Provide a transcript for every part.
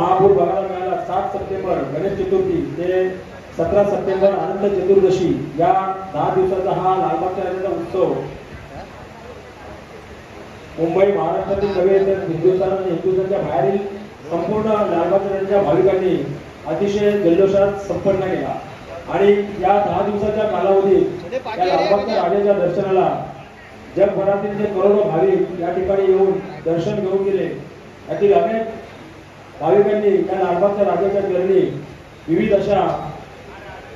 महापूर बघायला मिळाला. 7 सप्टेंबर गणेश चतुर्थी ते 17 सप्टेंबर अनंत चतुर्दशी या 10 दिवसाचा हा लालबागच्या राजाचा उत्सव मुंबई महाराष्ट्रातील नव्हे तर हिंदुस्थान आणि हिंदुस्थानच्या बाहेरील संपूर्ण लालबागच्या राजाच्या भाविकांनी अतिशय जल्लोषात संपन्न केला. आणि या 10 दिवसाच्या कालावधीत या लालबागच्या राजाच्या दर्शनाला जगभरातील जे करोडो भाविक या ठिकाणी येऊन दर्शन घेऊन गेले. यातील अनेक भाविकांनी या लालबागच्या राजाच्या चरणी विविध अशा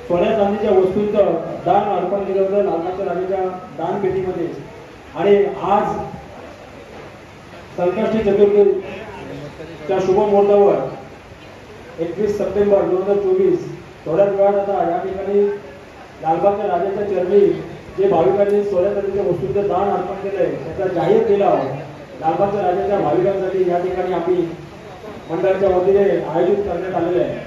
सोन्या चांदीच्या वस्तूंचं दान अर्पण केलं होतं लालबागच्या राजाच्या दानपेटीमध्ये. आणि आज संकष्टी चतुर्थीच्या शुभ मुहूर्तावर 21 सप्टेंबर 2024 थोड्याच वेळात आता या ठिकाणी लालबागच्या राजाच्या चरणी जे भाविकांनी सोन्या चांदीच्या वस्तूंचं दान अर्पण केलंय त्याचा जाहीर केला लालबागच्या राजाच्या भाविकांसाठी या ठिकाणी आम्ही मंडळाच्या वतीने आयोजित करण्यात आलेले आहे.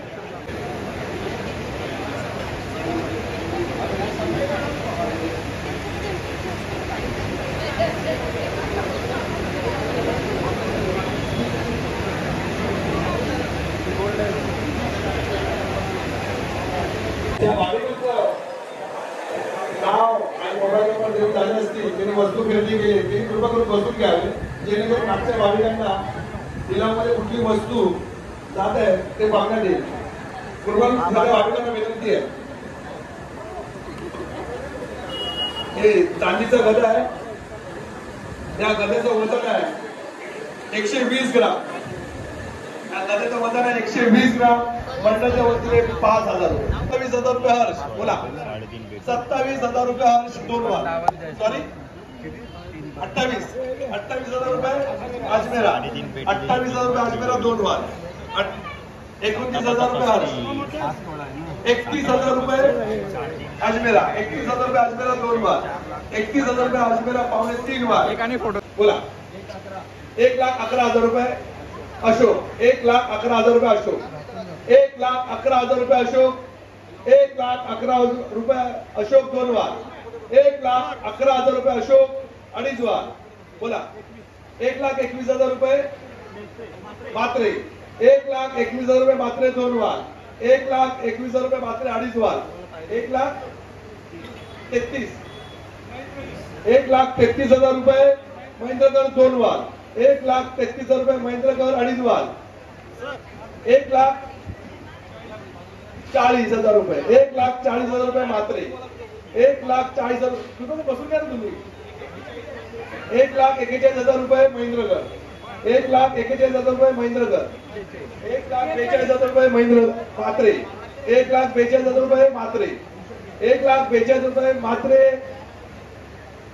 त्या भाविकांचं नाव आणि मोबाईल नंबर देऊन झाले असतील त्यांनी वस्तू खरेदी केली त्यांनी कृपा करून वस्तू घ्यावी जेणेकरून मागच्या भाविकांना लिलावामध्ये कुठली वस्तू जात आहे ते बघण्यात येईल. पूर्व भाविकांना विनंती आहे. हे चांदीचा गदा आहे. या गद्याचं वजन आहे 120 ग्राम. या गद्याचं वजन आहे 120 ग्राम. मंडळाच्या वतीने 5,000 रुपये. 27,000 रुपये हर्ष. बोला 27,000 रुपये हर्ष 2 वार. सॉरी 28,000 रुपये अजमेरा. 28,000 रुपये अजमेरा 2 वार. 29,000 रुपये हर्ष. 31,000 रुपये अजमेरा. 31,000 रुपये अजमेरा 2 वार. 31,000 रुपये अजमेरा पावणे 3 वार. बोला 1,11,000 रुपये अशोक. 1,11,000 रुपये अशोक. 1,11,000 रुपये अशोक. 1,11,000 रुपये अशोक 2 वार. 1,11,000 रुपये अशोक 2.5 वार. बोला 1,21,000 रुपये मात्रे. 1,21,000 रुपये मात्रे 2 वार. 1,21,000 रुपये मात्रे 2.5 वार. 1,33,000. 1,33,000 रुपये महेंद्रगड 2 वार. 1,33,000 रुपये महेंद्रगड 2.5 वार. 1,40,000 रुपये. 1,40,000 रुपये मात्रे. 1,40,000 रुपये बसून घ्या तुम्ही. 1,41,000 रुपये महेंद्रगड. 1,41,000 रुपये महेंद्रगड. 1,42,000 रुपये महेंद्र मात्रे. 1,42,000 रुपये मात्रे. 1,42,000 रुपये मात्रे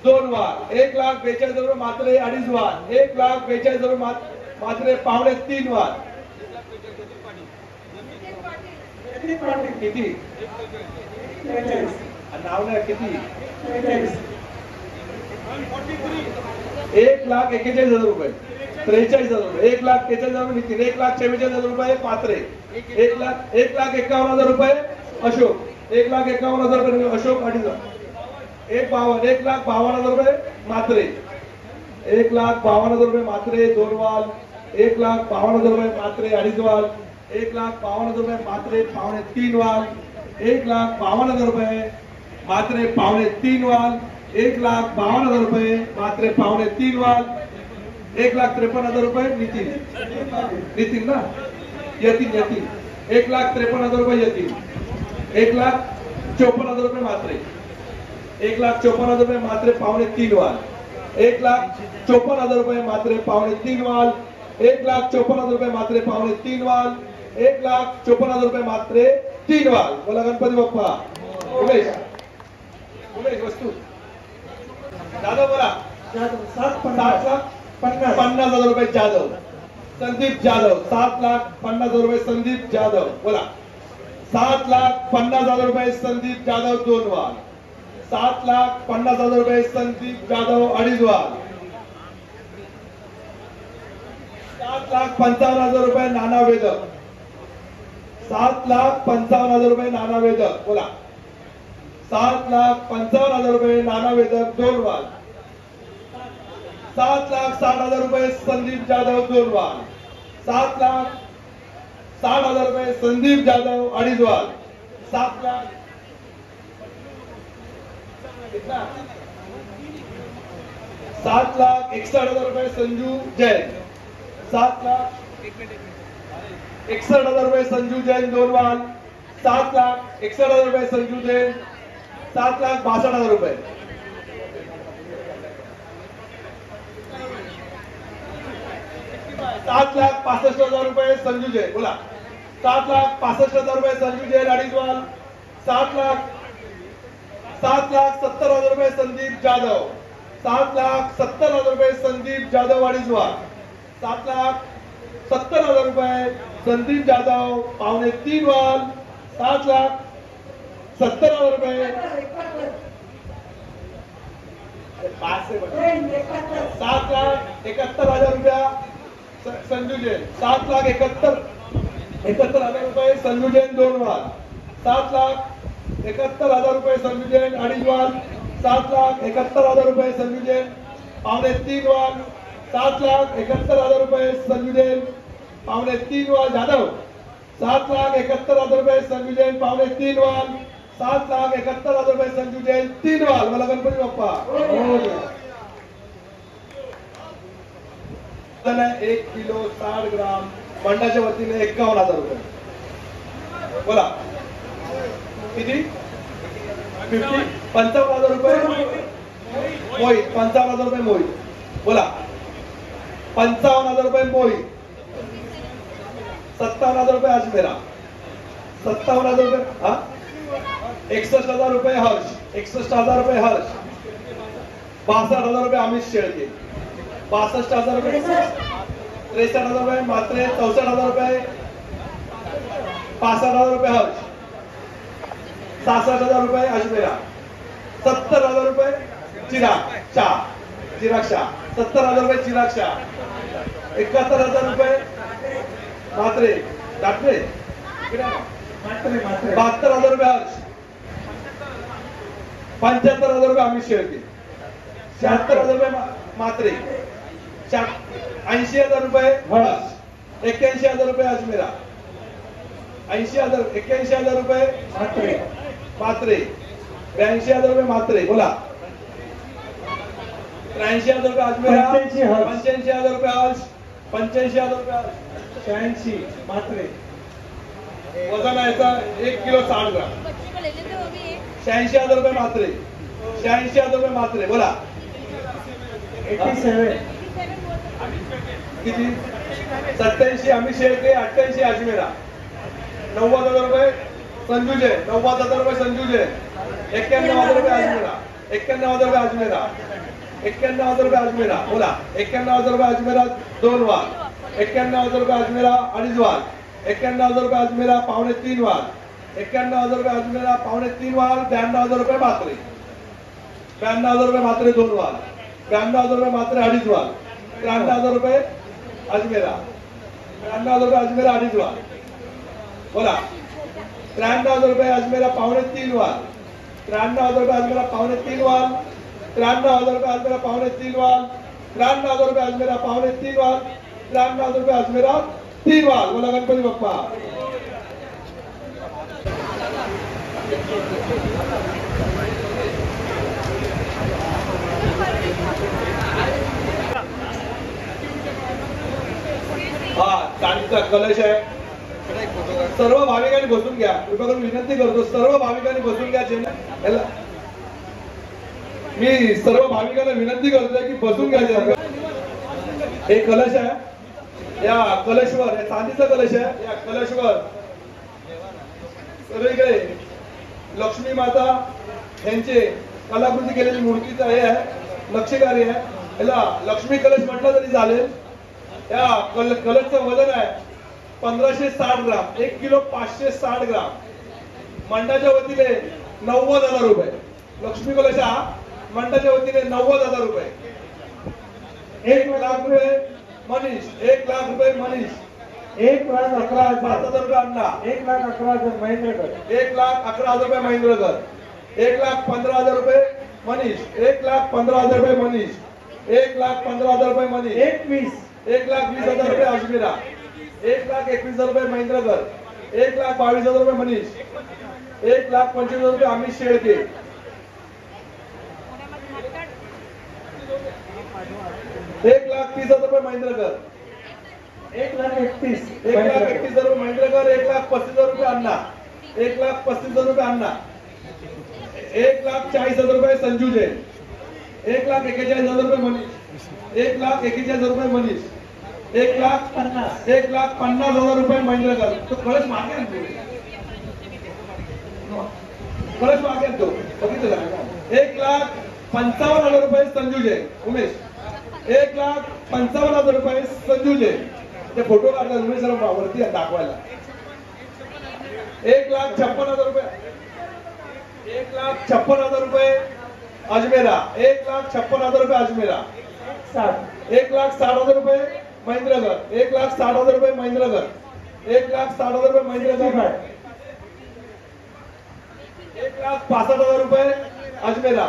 2 वार. 1,42,000 रुपये मात्रे 2.5 वार. 1,42,000 रुपये मात्रे पावणे 3 वार. किती नाव नाही किती 1,41,000 रुपये. 43,000 रुपये. 1,43,000 रुपये नितीन. 1,44,000 रुपये पात्रे. 1,51,000 रुपये अशोक. 1,51,000 रुपये अशोक 2.5 वार. 1,52,000 रुपये मात्रे. 1,52,000 रुपये मात्रे 2 वार. 1,52,000 रुपये मात्रे 2.5 वार. 1,52,000 रुपये मात्रे पावणे 3 वार. 1,52,000 रुपये मात्रे पावणे 3 वार. 1,52,000 रुपये मात्रे पावणे 3 वार. 1,53,000 रुपये नितीन ना यतीन. 1,53,000 रुपये यतीन. 1,54,000 रुपये मात्रे. 1,54,000 रुपये मात्रे पावणे 3 वार. 1,54,000 रुपये मात्रे पावणे 3 वार. 1,54,000 रुपये मात्रे पावणे 3 वार. 1,54,000 रुपये मात्रे 3 वार. बोला गणपती बाप्पा. उमेश वस्तू जाधव. बोला 7,50,000 रुपये जाधव. संदीप जाधव. 7,50,000 रुपये संदीप जाधव. बोला 7,50,000 रुपये संदीप जाधव 2 वार. 7,50,000 रुपये संदीप जाधव 2.5 वार. 7,55,000 रुपये नाना वेदक. 7,55,000 रुपये नाना वेदक. बोला 7,55,000 रुपये नाना वेदक 2 वार. 7,60,000 रुपये संदीप जाधव 2 वार. 7,60,000 60,000 रुपये संदीप जाधव अडीजवाल. 7 लाख 7,61,000 रुपये संजू जैन. 7,61,000 रुपये संजू जैन दोनवाल. 7,61,000 रुपये संजू जैन. 7,62,000 रुपये. 7,65,000 रुपये संजू जैन. बोला 7,65,000 रुपये संजू जैन अडीजवाल. 7,70,000 रुपये संदीप जाधव. 7,70,000 रुपये संदीप जाधव अडीजवाल. 7,70,000 रुपये संदीप जाधव पावणे 3 वाल. 7,70,000 रुपये 7,71,000 रुपया संजू जैन. 7,71,000 रुपये संजू जैन दोनवाल. 7,71,000 रुपये संजू जैन अडीजवाल. 7,71,000 रुपये संजू जैन पावणे 3 वाल. 7,71,000 रुपये संजू जैन पावणे 3 वाल जाधव. 7,71,000 रुपये संजू जैन पावणे 3 वाल. 7,71,000 रुपये संजू जैन 3 वाल. मला गणपती बाप्पा 1 किलो 60 ग्राम मंडळाच्या वतीने 51,000 रुपये. बोला किती 55,000 रुपये मोहित. 55,000 रुपये मोहित. बोला 55,000 रुपये मोहित. 57,000 रुपये अजमेरा. 57,000 रुपये 61,000 रुपये हर्ष. 61,000 रुपये हर्ष. 62,000 रुपये अमित शेळके. 62,000 रुपये. 63,000 रुपये मात्रे. 64,000 रुपये. 65,000 रुपये हर्ष. 66,000 रुपये अजमेरा. 70,000 रुपये चिराग शाह. 70,000 रुपये चिराग शाह. 71,000 रुपये मात्रे दात्रे. 72,000 रुपये हर्ष. 75,000 रुपये अमित शेळके. 76,000 रुपये मात्रे. 80,000 रुपये हर्ष. 81,000 रुपये अजमेरा. 81,000 रुपये मात्रे. 82,000 रुपये मात्रे. बोला 83,000 रुपये अजमेरा. 85,000 रुपये हर्ष. 85,000 रुपये 86 मात्रे. वजन आहे 1 किलो 60 ग्राम. 86,000 रुपये मात्रे. 86,000 रुपये मात्रे. बोला 87 किती 87 अमित शेळके. 88 अजमेरा. 90,000 रुपये संजू जैन. 90,000 रुपये संजू जैन. 91,000 रुपये अजमेरा. 91,000 रुपये अजमेरा. 91,000 रुपये अजमेरा. बोला 91,000 रुपये अजमेरा 2 वाल. 91,000 रुपये अजमेरा अडीच वाल. 91,000 रुपये अजमेरा पावणे 3 वाल. 91,000 रुपये अजमेरा पावणे 3 वाल. 92,000 रुपये मात्रे. 92,000 रुपये मात्रे 2 वाल. 92,000 रुपये मात्रे अडीच वाल. 93,000 रुपये अजमेरा. 93,000 रुपये अजमेरा अडीच वाल. बोला 93,000 रुपये अजमेरा पावणे 3 वाल. 93,000 रुपये अजमेरा पावणे 3 वाल. 93,000 रुपये अजमेरा पावणे 3 वाल. 93,000 रुपये अजमेरा पावणे 3 वाल. 93,000 रुपये अजमेरा 3 वाल. बोला गणपती बाप्पा. हा चांदीचा कलश आहे. सर्व भाविकांनी बसून घ्या. कृपा करून विनंती करतो सर्व भाविकांनी बसून घ्या. मी सर्व भाविकांना विनंती करतोय की बसून घ्या. हे कलश आहे. या कलशवर चांदीचा कलश आहे. या कलशवर सगळीकडे लक्ष्मी माता यांचे कलाकृती केलेली मूर्तीचं हे आहे. नक्षीकारी आहे. याला लक्ष्मी कलश म्हटलं तरी चालेल. या कलशचं वजन आहे 1,560 ग्राम. 1 किलो 560 ग्राम. मंडळाच्या वतीने 90,000 रुपये. लक्ष्मी कलश हा मंडळाच्या वतीने 90,000 रुपये. 1 लाख रुपये मनीष. 1 लाख रुपये मनीष. 1,11,000 रुपये अण्णा. 1,11,000 महेंद्रकर. 1,11,000 रुपये महेंद्रकर. 1,15,000 रुपये मनीष. 1,15,000 रुपये मनीष. 1,15,000 रुपये मनीष. 1,20,000 रुपये अजमेरा. 1,21,000 रुपये महेंद्रकर, 1,22,000 रुपये मनीष, 1,25,000 रुपये अमित शेळके, 1,30,000 रुपये महेंद्रकर, 1,31,000 रुपये महेंद्रकर, 1,35,000 रुपये अण्णा, 1,35,000 रुपये अण्णा, 1,40,000 रुपये संजू जैन, 1,41,000 रुपये मनीष, 1,41,000 रुपये मनीष, 1,50,000 रुपये महेंद्रकर. तो कळस मागे कळस मागे तो बघितलं. 1,55,000 रुपये संजू जैन. उमेश 1,55,000 रुपये संजू जैन. ते फोटो काढला उमेश वरती दाखवायला. 1,56,000 रुपये, 1,56,000 रुपये अजमेरा, 1,56,000 रुपये अजमेरा, 1,60,000 रुपये महेंद्रगर, 1,60,000 रुपये महेंद्रगर, 1,60,000 रुपये महेंद्रगर, 1,65,000 रुपये अजमेरा,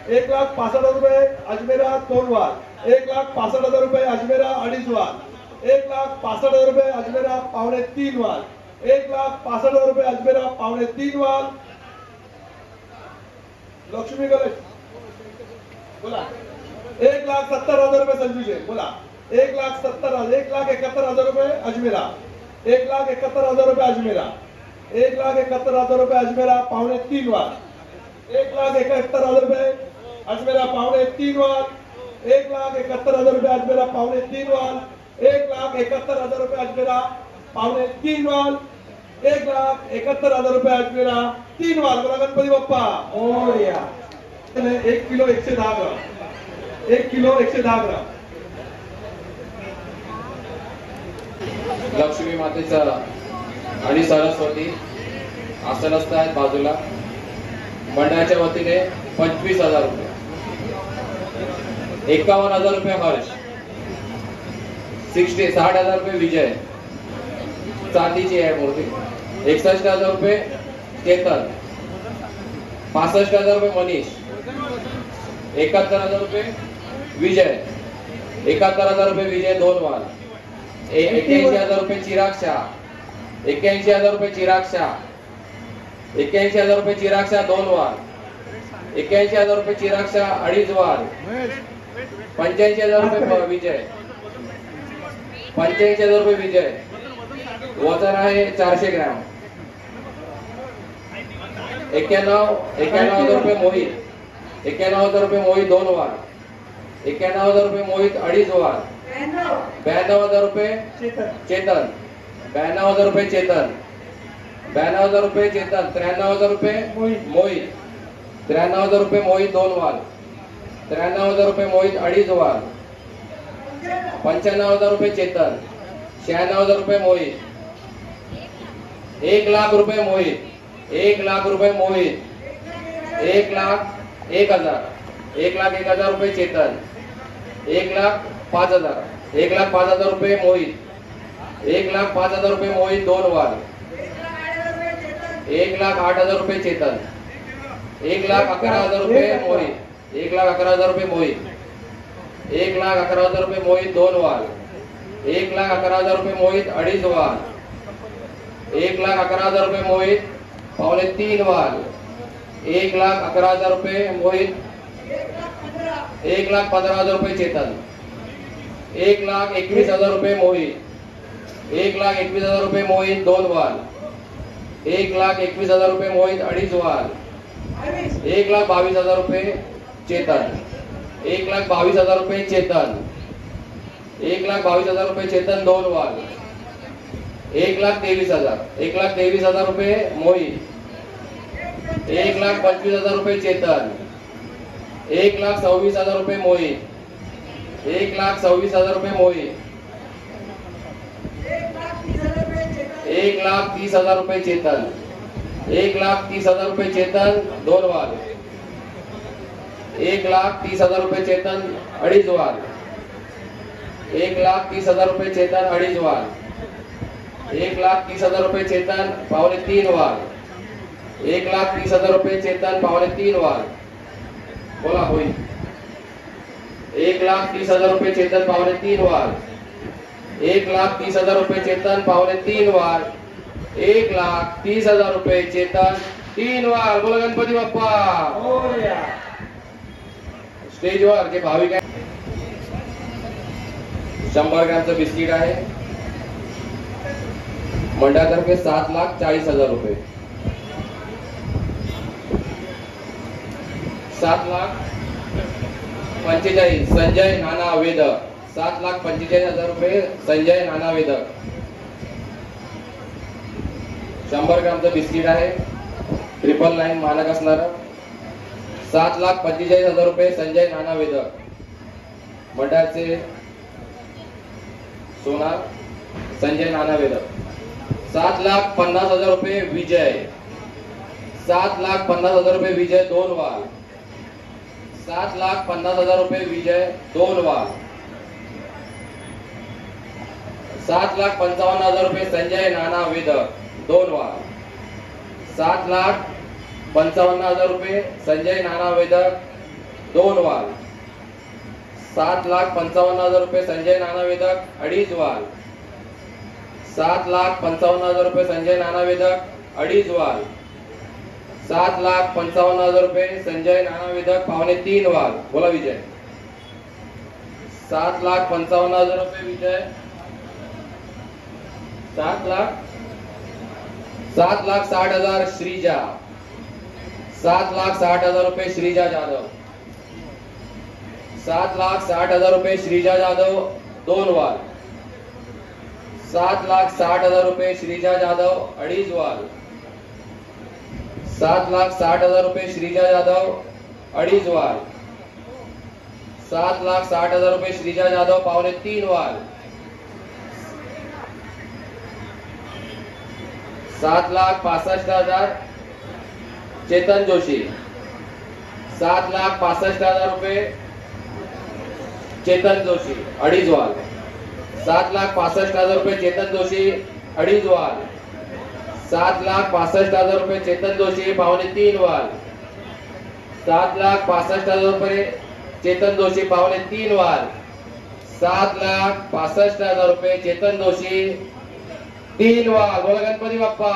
1,65,000 रुपये अजमेरा तोंडवाल, 1,65,000 रुपये अजमेरा अडीच वाल, 1,65,000 रुपये अजमेरा पावणे 3 वाल, 1,65,000 रुपये अजमेरा पावणे 3 वाल. लक्ष्मी गणेश बोला. 1,70,000 रुपये संजू जैन बोला. 1,70,000, 1,71,000 रुपये अजमेरा, 1,71,000 रुपये अजमेरा, 1,71,000 रुपये अजमेरा पावणे 3 वाल, 1,71,000 रुपये अजमेरा पावणे 3 वाल, 1,71,000 रुपये अजमेरा पावणे 3 वाल, 1,71,000 रुपये अजमेरा पावणे 3 वाल, 1,71,000 रुपये अजमेरा 3 वाल. बोला गणपती बाप्पा मोरया. 1 किलो 110 ग्राम, 1 किलो 110 ग्राम. लक्ष्मी मातेचा आणि सरस्वती आसनस्थ आहेत बाजूला. मंडळाच्या वतीने 25,000 रुपये, 51,000 रुपये हर्ष, 60,000 रुपये विजय, चांदीची आहे मूर्ती, 61,000 रुपये केतन, 65,000 रुपये मनीष, 71,000 रुपये विजय, 71,000 रुपये विजय 2 वाल, 81,000 रुपये चिराग शाह, 81,000 रुपये चिराग शाह, 81,000 रुपये चिराग शाह 2 वाल, 81,000 रुपये चिराग शाह अडीच वाल, 85,000 रुपये विजय, 85,000 रुपये विजय. वजन आहे 400 ग्रॅम. 91,000 रुपये मोहित, 91,000 रुपये मोहित 2 वाल, 91,000 रुपये मोहित अडीच वाल, 92,000 रुपये चेतन, 92,000 रुपये चेतन, 92,000 रुपये चेतन, 93,000 रुपये मोहित, 93,000 रुपये मोहित 2 वाल, 93,000 रुपये मोहित अडीच वाल, 95,000 रुपये चेतन, 96,000 रुपये मोहित, 1,00,000 रुपये मोहित, 1,00,000 रुपये मोहित, 1,01,000, 1,01,000 रुपये चेतन, 1,05,000, 1,05,000 रुपये मोहित, 1,05,000 रुपये मोहित 2 वाल, 1,08,000 रुपये चेतन, 1,11,000 रुपये मोहित, 1,11,000 रुपये मोहित, 1,11,000 रुपये मोहित 2 वाल, 1,11,000 रुपये मोहित अडीच वाल, 1,11,000 रुपये मोहित पावणे 3 वाल, 1,11,000 रुपये मोहित, 1,15,000 रुपये चेतन, 1,21,000 रुपये मोहित, 1,21,000 रुपये मोहित 2 वाल, 1,21,000 रुपये मोहित अडीच वाल, 1,22,000 रुपये चेतन, 1,22,000 रुपये चेतन, 1,22,000 रुपये चेतन 2 वाल, 1,23,000, 1,23,000 रुपये मोहित, 1,25,000 रुपये चेतन, 1,26,000 रुपये मोहित, 1,26,000 रुपये मोहित, 1,30,000 रुपये चेतन, 1,30,000 रुपये चेतन 2 वाल, 1,30,000 रुपये चेतन अडीच वाल, 1,30,000 रुपये चेतन अडीच वाल, 1,30,000 रुपये चेतन पावणे 3 वाल, 1,30,000 रुपये चेतन पावणे 3 वाल. बोला होईल. 1,30,000 रुपये चेतन पावणे 3 वाल, 1,30,000 रुपये चेतन पावणे 3 वार. 1,30,000 रुपये चेतन 3 वार. बोला गणपती बाप्पा. स्टेजवर जे भाविक आहे 100 ग्रॅमचं बिस्किट आहे मंडळातर्फे 7,40,000 रुपये. 7,45,000 संजय नाना वेदक. 7,45,000 रुपये संजय नाना वेदक. 100 ग्रॅमचं बिस्किट आहे 999 मानक असणार. 7,45,000 रुपये संजय नाना वेदक. मंडळाचे सोनार संजय नाना वेदक. 7,50,000 रुपये विजय. 7,50,000 रुपये विजय 2 वार. 7,50,000 रुपये विजय 2 वार. 7,55,000 रुपये संजय नाना वेदक 2 वार. 7,55,000 रुपये संजय नाना वेदक 2 वार. 7,55,000 रुपये संजय नाना वेदक 2.5 वार. 7,55,000 रुपये संजय नाना वेदक 2.5 वार. 7,55,000 रुपये संजय नाना वेदक पावणे 3 वार. बोला विजय. 7,55,000 रुपये विजय. 7,60,000 श्रीजा. 7,60,000 रुपये श्रीजा जाधव. 7,60,000 रुपये श्रीजा जाधव 2 वार. 7,60,000 रुपये श्रीजा जाधव 2.5 वार. 7,60,000 रुपये श्रीजा जाधव 2.5 वार. 7,60,000 रुपये श्रीजा जाधव पावणे 3 वार. 7,65,000 चेतन जोशी. 7,65,000 रुपये चेतन जोशी 2.5 वार. 7,65,000 रुपये चेतन जोशी 2.5 वार. 7,65,000 रुपये चेतन जोशी पावणे 3 वार. 7,65,000 रुपये चेतन जोशी पावणे 3 वार. 7,65,000 रुपये चेतन जोशी 3 वार. बोला गणपती बाप्पा.